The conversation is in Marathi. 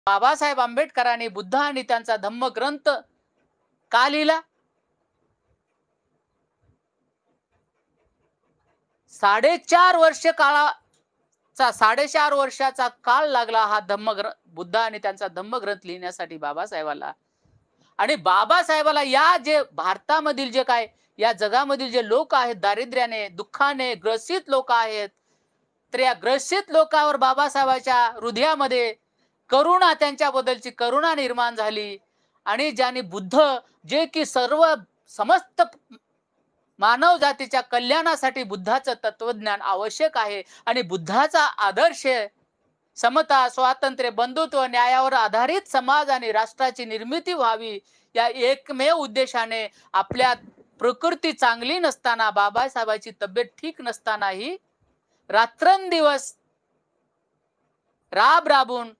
बाबासाहेब आंबेडकरांनी बुद्ध आणि त्यांचा धम्मग्रंथ का लिहिला? 4.5 वर्षाचा काळ लागला हा बुद्ध आणि त्यांचा धम्मग्रंथ लिहिण्यासाठी बाबासाहेबाला. आणि बाबासाहेबाला या जे भारतामधील जे काय या जगामधील जे लोक आहेत, दारिद्र्याने दुःखाने ग्रसित लोक आहेत, तर या ग्रसित लोकांवर बाबासाहेबांच्या हृदयामध्ये करुणा, त्यांच्याबद्दलची करुणा निर्माण झाली. आणि ज्यांनी बुद्ध जे की समस्त मानव जातीच्या कल्याणासाठी बुद्धाचं तत्वज्ञान आवश्यक आहे आणि बुद्धाचा आदर्श समता, स्वातंत्र्य, बंधुत्व, न्यायावर आधारित समाज आणि राष्ट्राची निर्मिती व्हावी या एकमेव उद्देशाने आपल्या प्रकृती चांगली नसताना, बाबासाहेबांची तब्येत ठीक नसतानाही रात्रंदिवस राबून